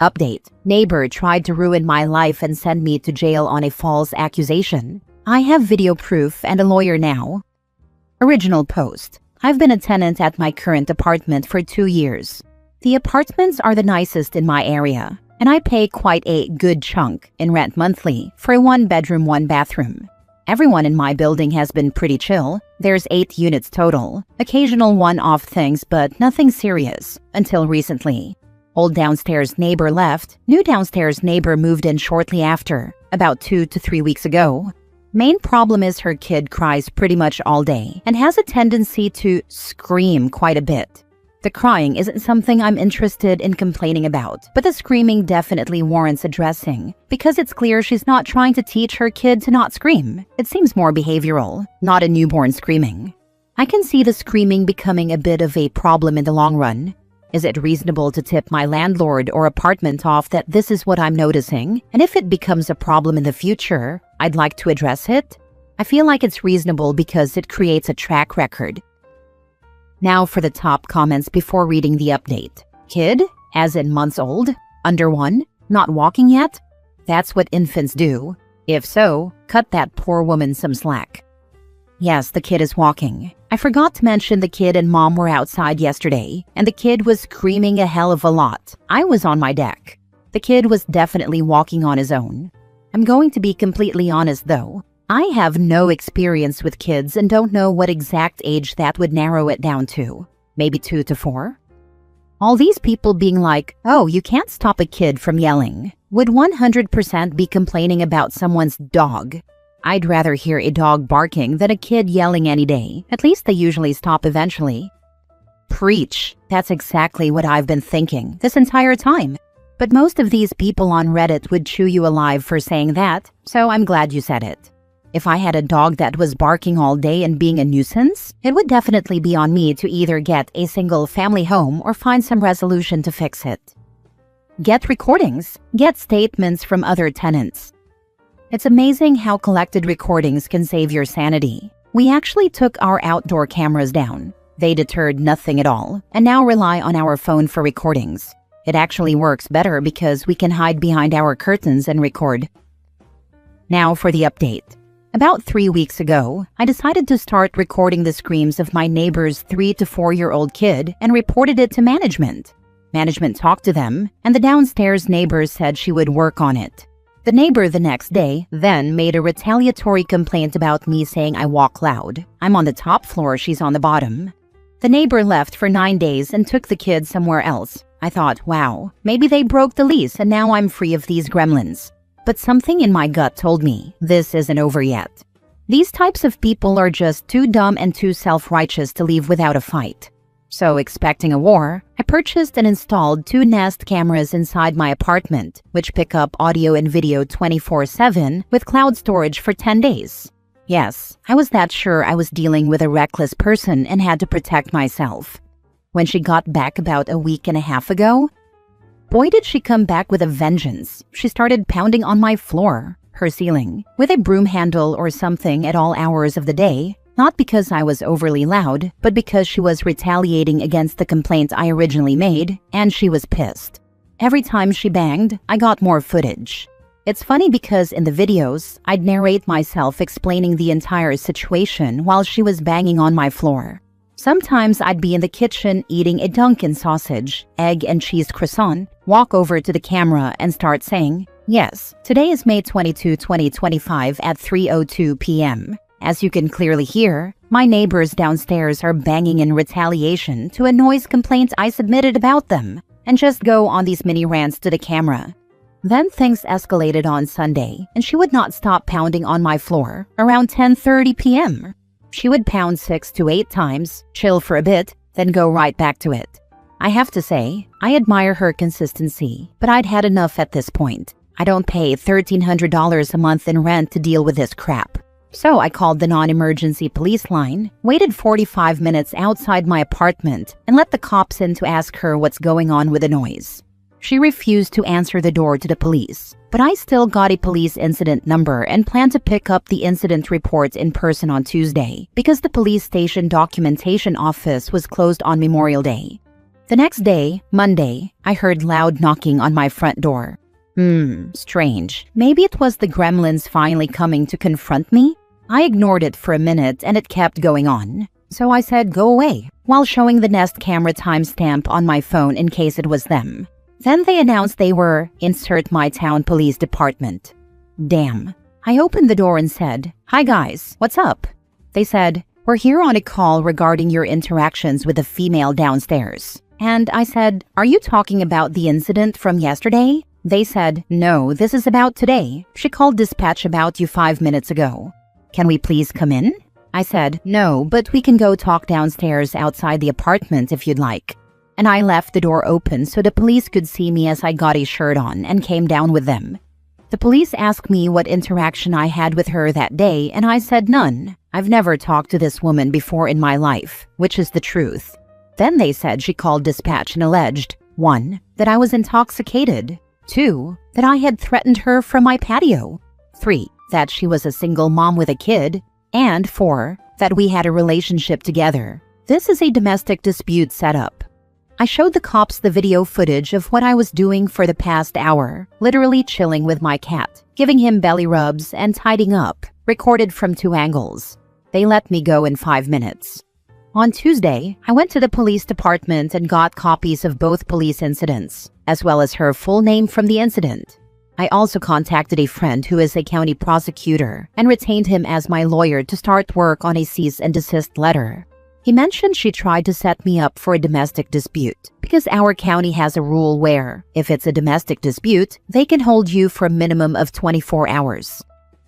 Update: neighbor tried to ruin my life and send me to jail on a false accusation. I have video proof and a lawyer now. Original post: I've been a tenant at my current apartment for 2 years. The apartments are the nicest in my area, and I pay quite a good chunk in rent monthly for a 1-bedroom, 1-bathroom. Everyone in my building has been pretty chill. There's 8 units total, occasional one-off things but nothing serious, until recently. Old downstairs neighbor left, new downstairs neighbor moved in shortly after, about 2 to 3 weeks ago. Main problem is her kid cries pretty much all day and has a tendency to scream quite a bit. The crying isn't something I'm interested in complaining about, but the screaming definitely warrants addressing because it's clear she's not trying to teach her kid to not scream. It seems more behavioral, not a newborn screaming. I can see the screaming becoming a bit of a problem in the long run. Is it reasonable to tip my landlord or apartment off that this is what I'm noticing? And if it becomes a problem in the future, I'd like to address it? I feel like it's reasonable because it creates a track record. Now for the top comments before reading the update. Kid, as in months old, under 1, not walking yet? That's what infants do. If so, cut that poor woman some slack. Yes, the kid is walking. I forgot to mention the kid and mom were outside yesterday, and the kid was screaming a hell of a lot. I was on my deck. The kid was definitely walking on his own. I'm going to be completely honest though. I have no experience with kids and don't know what exact age that would narrow it down to. Maybe 2 to 4? All these people being like, oh, you can't stop a kid from yelling, would 100% be complaining about someone's dog. I'd rather hear a dog barking than a kid yelling any day. At least they usually stop eventually. Preach. That's exactly what I've been thinking this entire time. But most of these people on Reddit would chew you alive for saying that, so I'm glad you said it. If I had a dog that was barking all day and being a nuisance, it would definitely be on me to either get a single family home or find some resolution to fix it. Get recordings. Get statements from other tenants. It's amazing how collected recordings can save your sanity. We actually took our outdoor cameras down. They deterred nothing at all, and now rely on our phone for recordings. It actually works better because we can hide behind our curtains and record. Now for the update. About 3 weeks ago, I decided to start recording the screams of my neighbor's 3 to 4-year-old kid and reported it to management. Management talked to them, and the downstairs neighbor said she would work on it. The neighbor the next day then made a retaliatory complaint about me saying I walk loud. I'm on the top floor, she's on the bottom. The neighbor left for 9 days and took the kid somewhere else. I thought, wow, maybe they broke the lease and now I'm free of these gremlins. But something in my gut told me this isn't over yet. These types of people are just too dumb and too self-righteous to leave without a fight. So, expecting a war, I purchased and installed 2 Nest cameras inside my apartment, which pick up audio and video 24/7 with cloud storage for 10 days. Yes, I was that sure I was dealing with a reckless person and had to protect myself. When she got back about a week and a half ago, boy did she come back with a vengeance. She started pounding on my floor, her ceiling, with a broom handle or something at all hours of the day, not because I was overly loud, but because she was retaliating against the complaint I originally made, and she was pissed. Every time she banged, I got more footage. It's funny because in the videos, I'd narrate myself explaining the entire situation while she was banging on my floor. Sometimes I'd be in the kitchen eating a Dunkin' sausage, egg and cheese croissant, walk over to the camera and start saying, yes, today is May 22, 2025 at 3:02 p.m. As you can clearly hear, my neighbors downstairs are banging in retaliation to a noise complaint I submitted about them, and just go on these mini rants to the camera. Then things escalated on Sunday, and she would not stop pounding on my floor around 10:30 p.m. She would pound 6 to 8 times, chill for a bit, then go right back to it. I have to say, I admire her consistency, but I'd had enough at this point. I don't pay $1,300 a month in rent to deal with this crap. So I called the non-emergency police line, waited 45 minutes outside my apartment, and let the cops in to ask her what's going on with the noise. She refused to answer the door to the police, but I still got a police incident number and plan to pick up the incident report in person on Tuesday because the police station documentation office was closed on Memorial Day. The next day, Monday, I heard loud knocking on my front door. Strange. Maybe it was the gremlins finally coming to confront me? I ignored it for a minute and it kept going on. So I said, go away, while showing the Nest camera timestamp on my phone in case it was them. Then they announced they were, insert my town police department. Damn. I opened the door and said, hi guys, what's up? They said, we're here on a call regarding your interactions with the female downstairs. And I said, are you talking about the incident from yesterday? They said, no, this is about today. She called dispatch about you 5 minutes ago. Can we please come in? I said, no, but we can go talk downstairs outside the apartment if you'd like. And I left the door open so the police could see me as I got a shirt on and came down with them. The police asked me what interaction I had with her that day, and I said none. I've never talked to this woman before in my life, which is the truth. Then they said she called dispatch and alleged 1. That I was intoxicated, 2. That I had threatened her from my patio, 3. That she was a single mom with a kid, and 4. That we had a relationship together. This is a domestic dispute setup. I showed the cops the video footage of what I was doing for the past hour, literally chilling with my cat, giving him belly rubs and tidying up, recorded from 2 angles. They let me go in 5 minutes. On Tuesday, I went to the police department and got copies of both police incidents, as well as her full name from the incident. I also contacted a friend who is a county prosecutor and retained him as my lawyer to start work on a cease and desist letter. He mentioned she tried to set me up for a domestic dispute because our county has a rule where, if it's a domestic dispute, they can hold you for a minimum of 24 hours.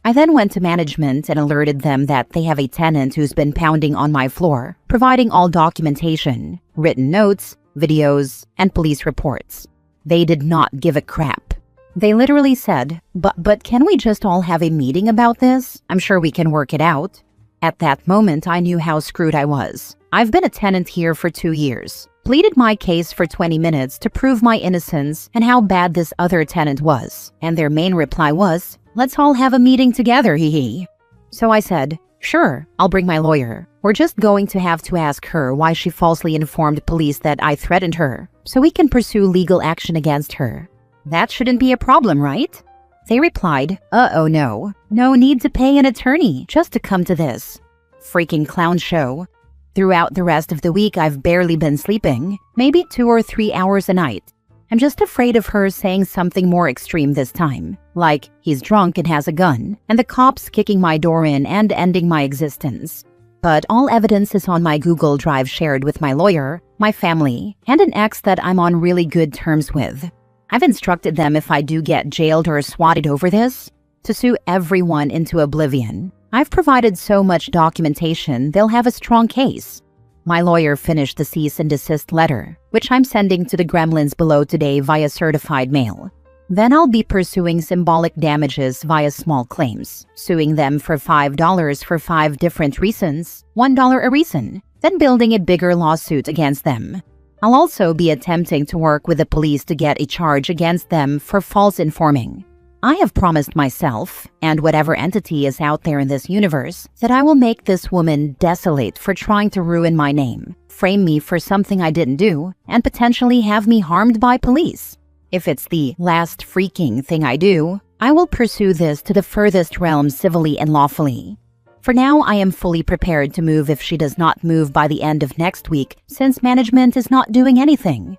I then went to management and alerted them that they have a tenant who's been pounding on my floor, providing all documentation, written notes, videos, and police reports. They did not give a crap. They literally said, but can we just all have a meeting about this? I'm sure we can work it out. At that moment, I knew how screwed I was. I've been a tenant here for 2 years, pleaded my case for 20 minutes to prove my innocence and how bad this other tenant was. And their main reply was, let's all have a meeting together, hee. So I said, sure, I'll bring my lawyer. We're just going to have to ask her why she falsely informed police that I threatened her, so we can pursue legal action against her. That shouldn't be a problem, right? They replied, oh no. No need to pay an attorney just to come to this freaking clown show. Throughout the rest of the week, I've barely been sleeping, maybe 2 or 3 hours a night. I'm just afraid of her saying something more extreme this time, like he's drunk and has a gun, and the cops kicking my door in and ending my existence. But all evidence is on my Google Drive shared with my lawyer, my family, and an ex that I'm on really good terms with. I've instructed them if I do get jailed or swatted over this, to sue everyone into oblivion. I've provided so much documentation, they'll have a strong case. My lawyer finished the cease and desist letter, which I'm sending to the gremlins below today via certified mail. Then I'll be pursuing symbolic damages via small claims, suing them for $5 for 5 different reasons, $1 a reason, then building a bigger lawsuit against them. I'll also be attempting to work with the police to get a charge against them for false informing. I have promised myself, and whatever entity is out there in this universe, that I will make this woman desolate for trying to ruin my name, frame me for something I didn't do, and potentially have me harmed by police. If it's the last freaking thing I do, I will pursue this to the furthest realms civilly and lawfully. For now, I am fully prepared to move if she does not move by the end of next week, since management is not doing anything.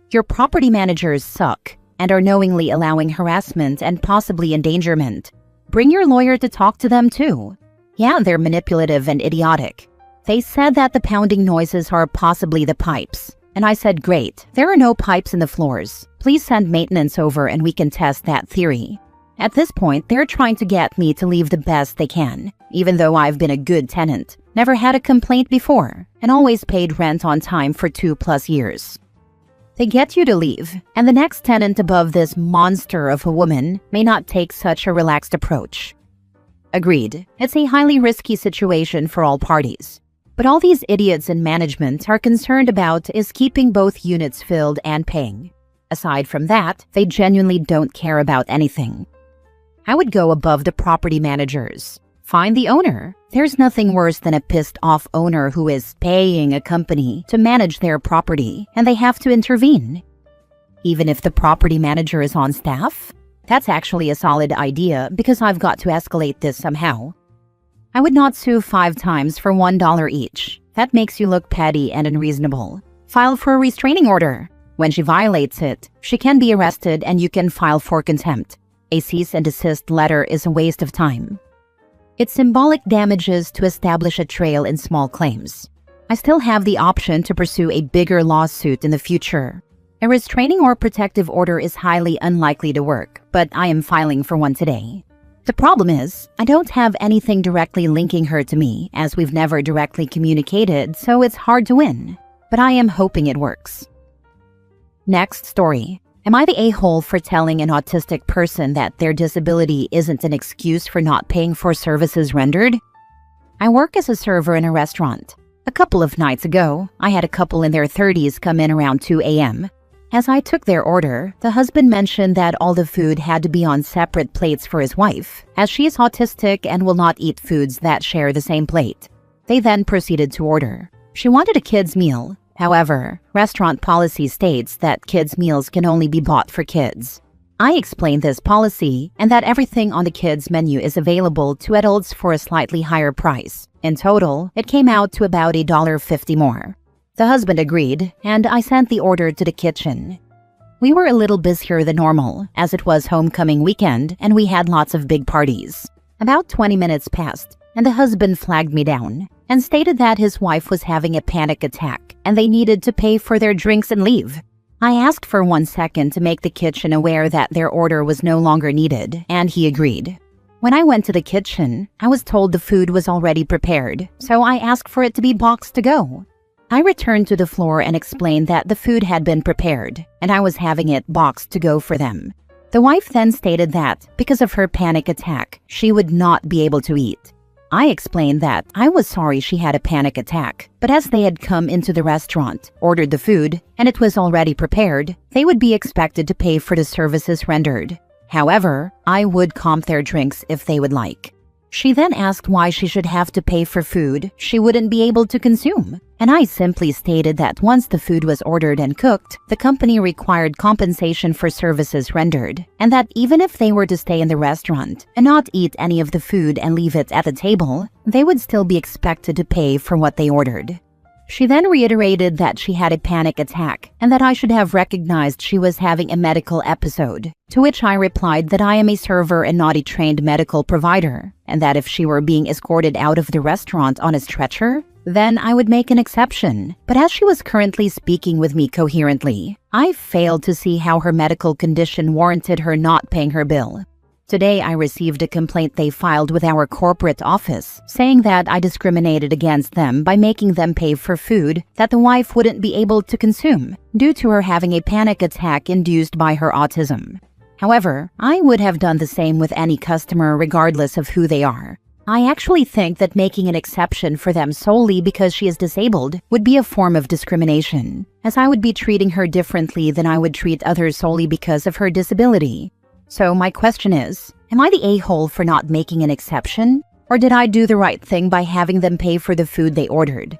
Your property managers suck and are knowingly allowing harassment and possibly endangerment. Bring your lawyer to talk to them too. Yeah, they're manipulative and idiotic. They said that the pounding noises are possibly the pipes. And I said, great, there are no pipes in the floors. Please send maintenance over and we can test that theory. At this point, they're trying to get me to leave the best they can, even though I've been a good tenant, never had a complaint before, and always paid rent on time for 2+ years. They get you to leave, and the next tenant above this monster of a woman may not take such a relaxed approach. Agreed, it's a highly risky situation for all parties. But all these idiots in management are concerned about is keeping both units filled and paying. Aside from that, they genuinely don't care about anything. I would go above the property managers. Find the owner. There's nothing worse than a pissed off owner who is paying a company to manage their property and they have to intervene. Even if the property manager is on staff? That's actually a solid idea because I've got to escalate this somehow. I would not sue 5 times for $1 each. That makes you look petty and unreasonable. File for a restraining order. When she violates it, she can be arrested and you can file for contempt. A cease and desist letter is a waste of time. It's symbolic damages to establish a trail in small claims. I still have the option to pursue a bigger lawsuit in the future. A restraining or protective order is highly unlikely to work, but I am filing for one today. The problem is, I don't have anything directly linking her to me, as we've never directly communicated, so it's hard to win. But I am hoping it works. Next story. Am I the a-hole for telling an autistic person that their disability isn't an excuse for not paying for services rendered? I work as a server in a restaurant. A couple of nights ago, I had a couple in their 30s come in around 2 a.m. As I took their order, the husband mentioned that all the food had to be on separate plates for his wife, as she is autistic and will not eat foods that share the same plate. They then proceeded to order. She wanted a kid's meal. However, restaurant policy states that kids' meals can only be bought for kids. I explained this policy and that everything on the kids' menu is available to adults for a slightly higher price. In total, it came out to about $1.50 more. The husband agreed, and I sent the order to the kitchen. We were a little busier than normal, as it was homecoming weekend and we had lots of big parties. About 20 minutes passed, and the husband flagged me down and stated that his wife was having a panic attack and they needed to pay for their drinks and leave. I asked for 1 second to make the kitchen aware that their order was no longer needed, and he agreed. When I went to the kitchen, I was told the food was already prepared, so I asked for it to be boxed to go. I returned to the floor and explained that the food had been prepared, and I was having it boxed to go for them. The wife then stated that, because of her panic attack, she would not be able to eat. I explained that I was sorry she had a panic attack, but as they had come into the restaurant, ordered the food, and it was already prepared, they would be expected to pay for the services rendered. However, I would comp their drinks if they would like. She then asked why she should have to pay for food she wouldn't be able to consume, and I simply stated that once the food was ordered and cooked, the company required compensation for services rendered, and that even if they were to stay in the restaurant and not eat any of the food and leave it at the table, they would still be expected to pay for what they ordered. She then reiterated that she had a panic attack and that I should have recognized she was having a medical episode, to which I replied that I am a server and not a trained medical provider, and that if she were being escorted out of the restaurant on a stretcher, then I would make an exception. But as she was currently speaking with me coherently, I failed to see how her medical condition warranted her not paying her bill. Today, I received a complaint they filed with our corporate office, saying that I discriminated against them by making them pay for food that the wife wouldn't be able to consume due to her having a panic attack induced by her autism. However, I would have done the same with any customer regardless of who they are. I actually think that making an exception for them solely because she is disabled would be a form of discrimination, as I would be treating her differently than I would treat others solely because of her disability. So my question is, am I the a-hole for not making an exception? Or did I do the right thing by having them pay for the food they ordered?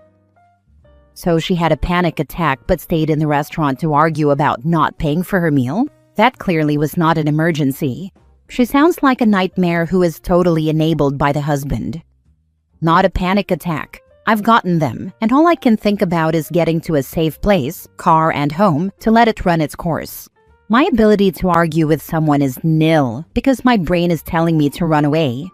So she had a panic attack but stayed in the restaurant to argue about not paying for her meal? That clearly was not an emergency. She sounds like a nightmare who is totally enabled by the husband. Not a panic attack. I've gotten them, and all I can think about is getting to a safe place, car and home, to let it run its course. My ability to argue with someone is nil because my brain is telling me to run away.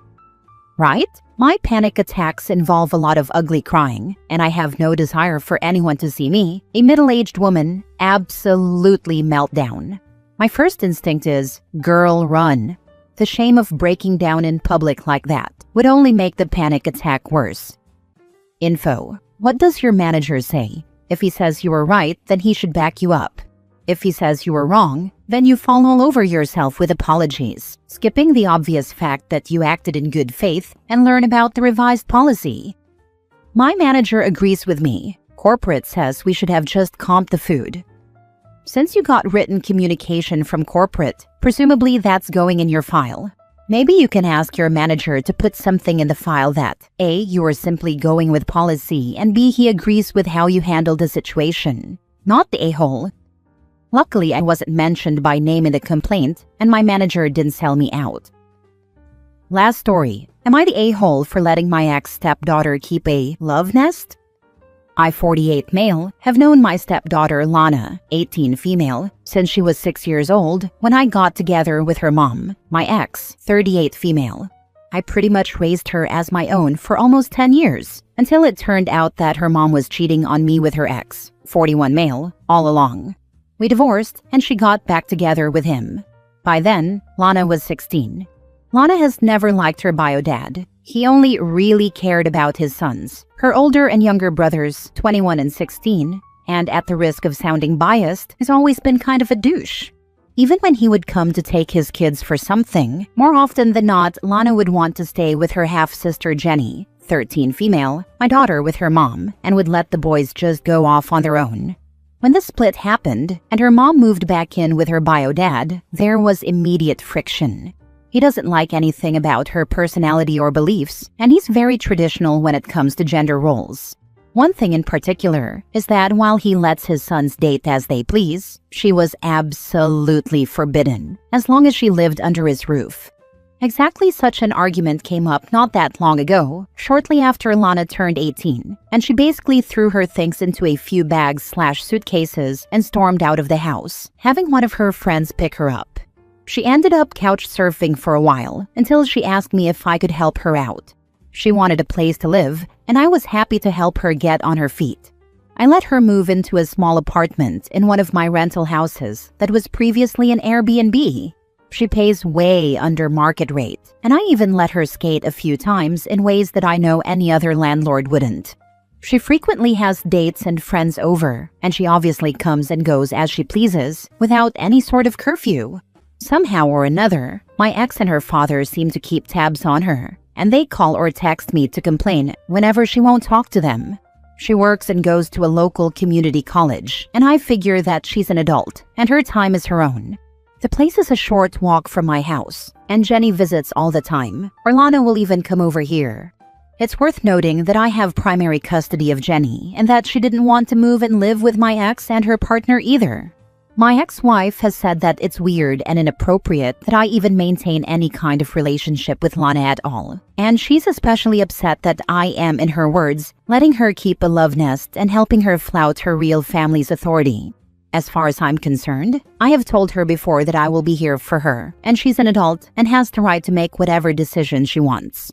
Right? My panic attacks involve a lot of ugly crying, and I have no desire for anyone to see me, a middle-aged woman, absolutely meltdown. My first instinct is, girl, run. The shame of breaking down in public like that would only make the panic attack worse. Info. What does your manager say? If he says you were right, then he should back you up. If he says you were wrong, then you fall all over yourself with apologies, skipping the obvious fact that you acted in good faith and learn about the revised policy. My manager agrees with me. Corporate says we should have just comped the food. Since you got written communication from corporate, presumably that's going in your file. Maybe you can ask your manager to put something in the file that A, you are simply going with policy, and B, he agrees with how you handled the situation, not the a-hole. Luckily, I wasn't mentioned by name in the complaint, and my manager didn't sell me out. Last story. Am I the a-hole for letting my ex-stepdaughter keep a love nest? I, 48 male, have known my stepdaughter Lana, 18 female, since she was 6 years old when I got together with her mom, my ex, 38 female. I pretty much raised her as my own for almost 10 years, until it turned out that her mom was cheating on me with her ex, 41 male, all along. We divorced and she got back together with him. By then, Lana was 16. Lana has never liked her bio dad. He only really cared about his sons, her older and younger brothers, 21 and 16, and at the risk of sounding biased, has always been kind of a douche. Even when he would come to take his kids for something, more often than not, Lana would want to stay with her half-sister Jenny, 13 female, my daughter with her mom, and would let the boys just go off on their own. When the split happened, and her mom moved back in with her bio dad, there was immediate friction. He doesn't like anything about her personality or beliefs, and he's very traditional when it comes to gender roles. One thing in particular is that while he lets his sons date as they please, she was absolutely forbidden, as long as she lived under his roof. Exactly such an argument came up not that long ago, shortly after Lana turned 18, and she basically threw her things into a few bags/suitcases and stormed out of the house, having one of her friends pick her up. She ended up couch surfing for a while until she asked me if I could help her out. She wanted a place to live, and I was happy to help her get on her feet. I let her move into a small apartment in one of my rental houses that was previously an Airbnb. She pays way under market rate, and I even let her skate a few times in ways that I know any other landlord wouldn't. She frequently has dates and friends over, and she obviously comes and goes as she pleases without any sort of curfew. Somehow or another, my ex and her father seem to keep tabs on her, and they call or text me to complain whenever she won't talk to them. She works and goes to a local community college, and I figure that she's an adult, and her time is her own. The place is a short walk from my house, and Jenny visits all the time, or Lana will even come over here. It's worth noting that I have primary custody of Jenny, and that she didn't want to move and live with my ex and her partner either. My ex-wife has said that it's weird and inappropriate that I even maintain any kind of relationship with Lana at all, and she's especially upset that I am, in her words, letting her keep a love nest and helping her flout her real family's authority. As far as I'm concerned, I have told her before that I will be here for her, and she's an adult and has the right to make whatever decision she wants.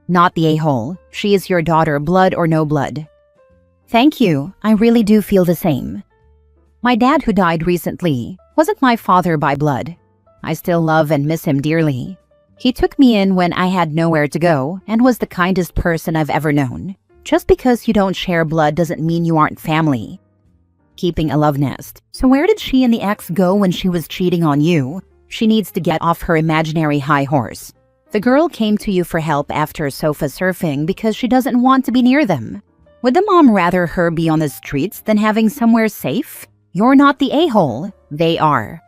Not the a-hole. She is your daughter, blood or no blood. Thank you. I really do feel the same. My dad, who died recently, wasn't my father by blood. I still love and miss him dearly. He took me in when I had nowhere to go and was the kindest person I've ever known. Just because you don't share blood doesn't mean you aren't family. Keeping a love nest. So where did she and the ex go when she was cheating on you? She needs to get off her imaginary high horse. The girl came to you for help after sofa surfing because she doesn't want to be near them. Would the mom rather her be on the streets than having somewhere safe? You're not the a-hole. They are.